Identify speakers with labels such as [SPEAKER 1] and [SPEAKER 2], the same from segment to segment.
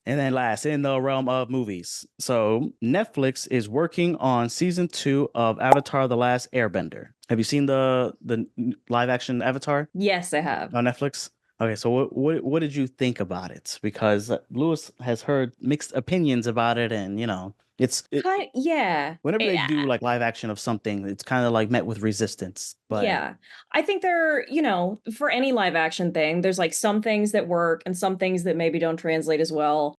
[SPEAKER 1] And then last, in the realm of movies. So Netflix is working on season 2 of Avatar: The Last Airbender. Have you seen the live action Avatar
[SPEAKER 2] Yes, I have.
[SPEAKER 1] on Netflix? Okay, so what did you think about it? Because Lewis has heard mixed opinions about it, and
[SPEAKER 2] Yeah.
[SPEAKER 1] whenever they do like live action of something, it's kind of like met with resistance. But
[SPEAKER 2] Yeah. I think for any live action thing, there's like some things that work and some things that maybe don't translate as well.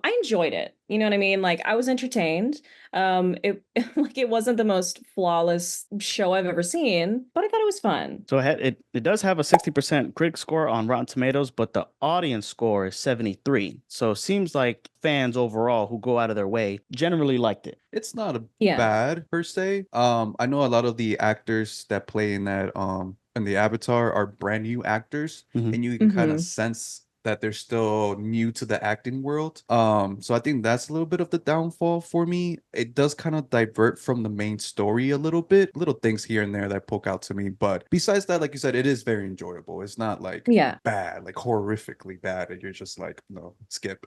[SPEAKER 2] I enjoyed it. You know what I mean? Like I was entertained. It like it wasn't the most flawless show I've ever seen, but I thought it was fun.
[SPEAKER 1] so it does have a 60% critic score on Rotten Tomatoes, but the audience score is 73. So it seems like fans overall who go out of their way generally liked it.
[SPEAKER 3] It's not a
[SPEAKER 2] Yeah.
[SPEAKER 3] bad per se. I know a lot of the actors that play in that in the Avatar are brand new actors,
[SPEAKER 1] Mhm.
[SPEAKER 3] and you can kind of
[SPEAKER 2] Hmm.
[SPEAKER 3] sense that they're still new to the acting world. So I think that's a little bit of the downfall for me. It does kind of divert from the main story a little bit, little things here and there that poke out to me. But besides that, like you said, it is very enjoyable. It's not like
[SPEAKER 2] Yeah.
[SPEAKER 3] bad, like horrifically bad, and you're just like, no, skip.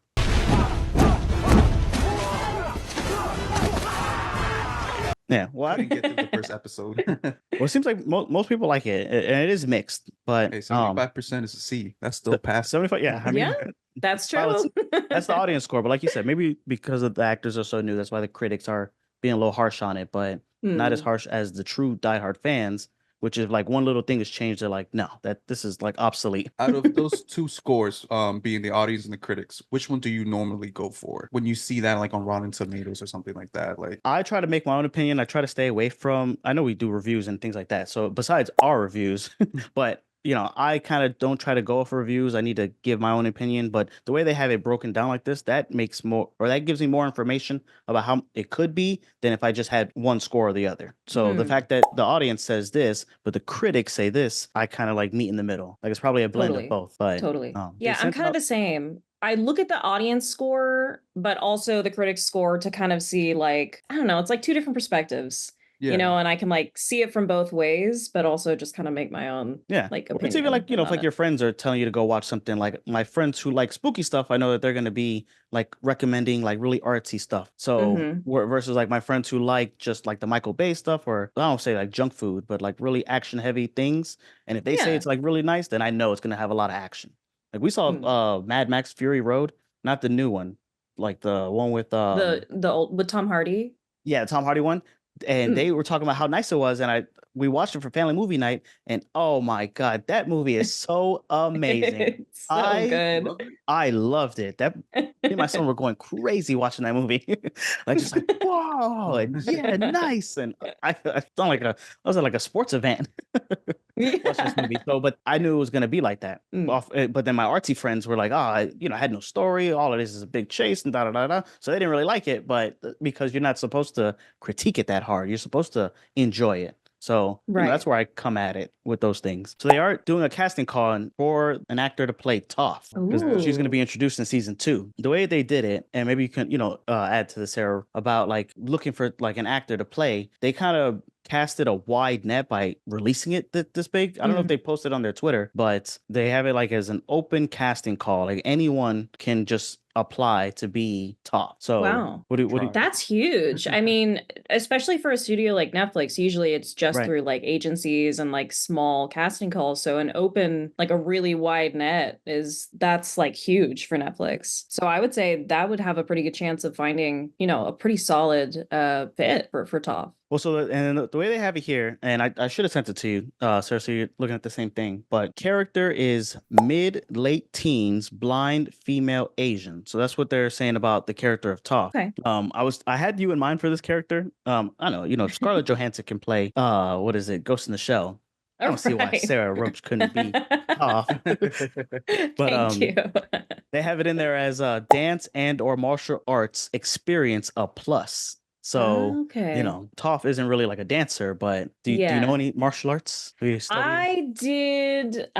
[SPEAKER 1] Yeah, well,
[SPEAKER 3] Couldn't get through the first episode.
[SPEAKER 1] well, it seems like most people like it, and it is mixed. But
[SPEAKER 3] Hey, 75% is a C. That's still
[SPEAKER 1] the
[SPEAKER 3] passing.
[SPEAKER 1] 75, yeah, I
[SPEAKER 2] Yeah,
[SPEAKER 1] mean,
[SPEAKER 2] that's
[SPEAKER 1] well,
[SPEAKER 2] true.
[SPEAKER 1] that's the audience score. But like you said, maybe because of the actors are so new, that's why the critics are being a little harsh on it, but not as
[SPEAKER 2] Hmm.
[SPEAKER 1] harsh as the true diehard fans. Which is like one little thing has changed. They're like, no, that this is like obsolete.
[SPEAKER 3] Out of those two scores, being the audience and the critics, which one do you normally go for when you see that like on Rotten Tomatoes or something like that? Like,
[SPEAKER 1] I try to make my own opinion. I try to stay away from. I know we do reviews and things like that. So besides our reviews, but I kind of don't try to go for reviews. I need to give my own opinion. But the way they have it broken down like this, that makes more, or that gives me more information about how it could be than if I just had one score or the other. So the
[SPEAKER 2] Hmm.
[SPEAKER 1] fact that the audience says this, but the critics say this, I kind of like meet in the middle. Like it's probably a blend of
[SPEAKER 2] Totally.
[SPEAKER 1] both. But
[SPEAKER 2] Totally.
[SPEAKER 1] they
[SPEAKER 2] Yeah, I'm
[SPEAKER 1] sent
[SPEAKER 2] kind of
[SPEAKER 1] out.
[SPEAKER 2] the same. I look at the audience score, but also the critic score to kind of see like, I don't know, it's like two different perspectives,
[SPEAKER 3] yeah,
[SPEAKER 2] and I can like see it from both ways, but also just kind of make my own
[SPEAKER 1] Yeah.
[SPEAKER 2] like
[SPEAKER 1] Or it's even like,
[SPEAKER 2] opinion
[SPEAKER 1] if
[SPEAKER 2] about
[SPEAKER 1] like
[SPEAKER 2] it.
[SPEAKER 1] your friends are telling you to go watch something, like my friends who like spooky stuff, I know that they're going to be like recommending like really artsy stuff. So
[SPEAKER 2] Hmm.
[SPEAKER 1] versus like my friends who like just like the Michael Bay stuff, or I don't say like junk food, but like really action heavy things. And if they say
[SPEAKER 2] Yeah.
[SPEAKER 1] it's like really nice, then I know it's going to have a lot of action. Like we saw
[SPEAKER 2] Hmm.
[SPEAKER 1] Mad Max Fury Road, not the new one, like the one with
[SPEAKER 2] The old with Tom Hardy.
[SPEAKER 1] yeah, the Tom Hardy one. And
[SPEAKER 2] Mm.
[SPEAKER 1] they were talking about how nice it was, and we watched it for family movie night, and oh my God, that movie is so amazing.
[SPEAKER 2] It's so
[SPEAKER 1] I
[SPEAKER 3] you
[SPEAKER 2] good.
[SPEAKER 3] love it.
[SPEAKER 1] I loved it. That me and my son were going crazy watching that movie. Like just like, whoa, and yeah, nice. And I felt like I was at like a sports event watching this
[SPEAKER 2] Yeah.
[SPEAKER 1] movie. So, but I knew it was gonna be like that.
[SPEAKER 2] Mm.
[SPEAKER 1] But then my artsy friends were like, I had no story. All of this is a big chase and da da da da. So they didn't really like it. But because you're not supposed to critique it that hard, you're supposed to enjoy it. So, that's
[SPEAKER 2] Right.
[SPEAKER 1] where I come at it with those things. So they are doing a casting call for an actor to play Toph because she's going to be
[SPEAKER 2] Ooh.
[SPEAKER 1] introduced in season 2. The way they did it, and maybe you can, add to this, Sarah, about like looking for like an actor to play. They kind of casted a wide net by releasing it this big. I don't know if
[SPEAKER 2] Mm.
[SPEAKER 1] they posted on their Twitter, but they have it like as an open casting call. Like anyone can just apply to be Toph. So
[SPEAKER 2] Wow.
[SPEAKER 1] what do
[SPEAKER 3] Try.
[SPEAKER 2] That's huge. I mean, especially for a studio like Netflix, usually it's just
[SPEAKER 1] right?
[SPEAKER 2] through like agencies and like small casting calls. So an open, like a really wide net that's like huge for Netflix. So I would say that would have a pretty good chance of finding, a pretty solid fit for Toph.
[SPEAKER 1] Well, so and the way they have it here, and I should have sent it to you, sir, so you're looking at the same thing. But character is mid late teens, blind female Asian. So that's what they're saying about the character of Toph.
[SPEAKER 2] Okay.
[SPEAKER 1] I had you in mind for this character. I know, Scarlett Johansson can play what is it, Ghost in the Shell. I
[SPEAKER 2] All
[SPEAKER 1] don't see why
[SPEAKER 2] right.
[SPEAKER 1] Sarah Roach couldn't be Toph. But
[SPEAKER 2] Thank you.
[SPEAKER 1] they have it in there as dance and or martial arts experience a plus. So,
[SPEAKER 2] Okay.
[SPEAKER 1] Toph isn't really like a dancer, but do you know
[SPEAKER 2] Yeah.
[SPEAKER 1] any martial arts? Do you study?
[SPEAKER 2] I did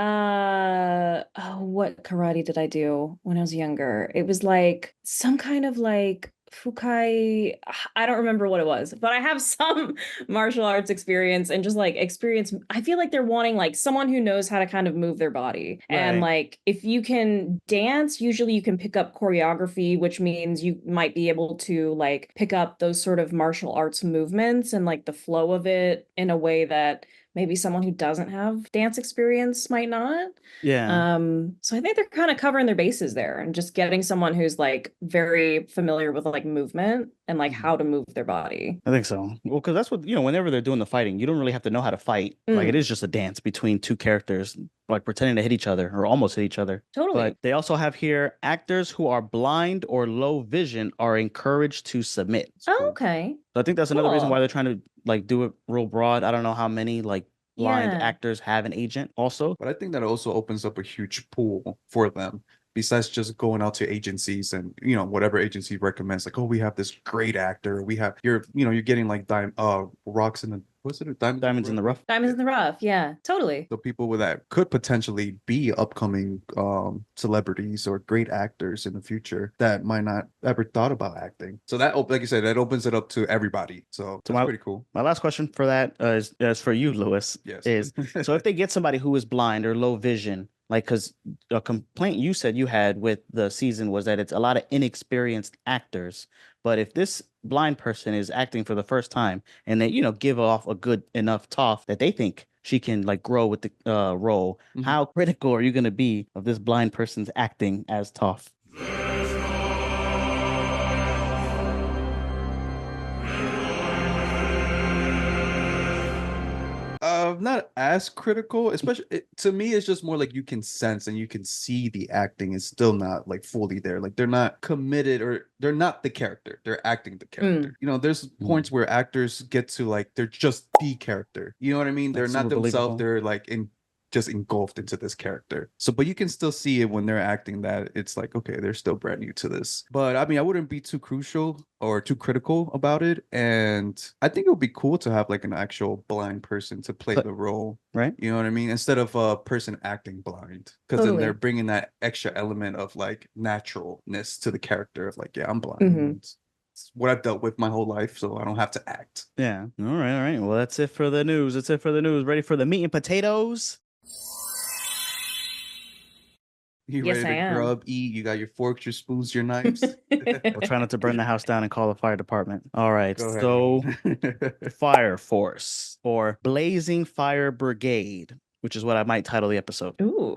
[SPEAKER 2] what karate did I do when I was younger? It was like some kind of like Fukai, I don't remember what it was, but I have some martial arts experience and just like experience. I feel like they're wanting like someone who knows how to kind of move their body. And
[SPEAKER 1] Right.
[SPEAKER 2] like if you can dance, usually you can pick up choreography, which means you might be able to like pick up those sort of martial arts movements and like the flow of it in a way that maybe someone who doesn't have dance experience might not.
[SPEAKER 1] Yeah.
[SPEAKER 2] So I think they're kind of covering their bases there and just getting someone who's like very familiar with like movement and like
[SPEAKER 3] Mhm.
[SPEAKER 2] how to move their body.
[SPEAKER 1] I think so. Well, because that's what, whenever they're doing the fighting, you don't really have to know how to fight. Like it
[SPEAKER 2] Mm,
[SPEAKER 1] is just a dance between two characters, like pretending to hit each other or almost hit each other. But
[SPEAKER 2] totally.
[SPEAKER 1] they also have here actors who are blind or low vision are encouraged to submit.
[SPEAKER 3] It's
[SPEAKER 2] Oh,
[SPEAKER 3] cool.
[SPEAKER 2] okay.
[SPEAKER 1] So I think that's another reason why
[SPEAKER 2] Cool.
[SPEAKER 1] they're trying to like do it real broad. I don't know how many like blind
[SPEAKER 2] Yeah.
[SPEAKER 1] actors have an agent also.
[SPEAKER 3] But I think that also opens up a huge pool for them. Besides just going out to agencies and whatever agency recommends, like, oh, we have this great actor, we have you're getting like rocks in the what's it, diamonds in the
[SPEAKER 1] Diamonds in
[SPEAKER 3] rough?
[SPEAKER 1] the rough.
[SPEAKER 2] Diamonds in the rough. Yeah, totally.
[SPEAKER 3] So people with that could potentially be upcoming celebrities or great actors in the future that might not ever thought about acting. So that like you said, that opens it up to everybody. So
[SPEAKER 1] So
[SPEAKER 3] that's pretty cool.
[SPEAKER 1] my last question for that is for you, Lewis.
[SPEAKER 3] Yes.
[SPEAKER 1] Is so if they get somebody who is blind or low vision, like because a complaint you said you had with the season was that it's a lot of inexperienced actors. But if this blind person is acting for the first time and they give off a good enough Toph that they think she can like grow with the role,
[SPEAKER 3] Mhm.
[SPEAKER 1] how critical are you going to be of this blind person's acting as Toph?
[SPEAKER 3] Not as critical, especially to me, it's just more like you can sense and you can see the acting is still not like fully there. Like they're not committed or they're not the character. They're acting the character. There's points where actors get to like they're just the character. You know what I mean? They're
[SPEAKER 1] Like
[SPEAKER 3] not
[SPEAKER 1] super
[SPEAKER 3] themselves.
[SPEAKER 1] believable.
[SPEAKER 3] They're like just engulfed into this character. So, but you can still see it when they're acting that it's like, okay, they're still brand new to this. But I mean, I wouldn't be too crucial or too critical about it. And I think it would be cool to have like an actual blind person to play
[SPEAKER 1] But
[SPEAKER 3] the role.
[SPEAKER 1] right?
[SPEAKER 3] You know what I mean? Instead of a person acting blind, because then they're
[SPEAKER 2] Totally.
[SPEAKER 3] bringing that extra element of like naturalness to the character of like, yeah, I'm blind.
[SPEAKER 2] Hmm.
[SPEAKER 3] It's what I've dealt with my whole life, so I don't have to act.
[SPEAKER 1] Yeah. All right. All right. Well, that's it for the news. That's it for the news. Ready for the meat and potatoes?
[SPEAKER 3] You
[SPEAKER 2] Yes,
[SPEAKER 3] ready
[SPEAKER 2] I
[SPEAKER 3] to
[SPEAKER 2] am.
[SPEAKER 3] grub, eat? You got your forks, your spoons, your knives?
[SPEAKER 1] We'll try not to burn the house down and call the fire department. All right.
[SPEAKER 3] Go
[SPEAKER 1] So,
[SPEAKER 3] ahead.
[SPEAKER 1] Fire Force or Blazing Fire Brigade, which is what I might title the episode.
[SPEAKER 2] Ooh.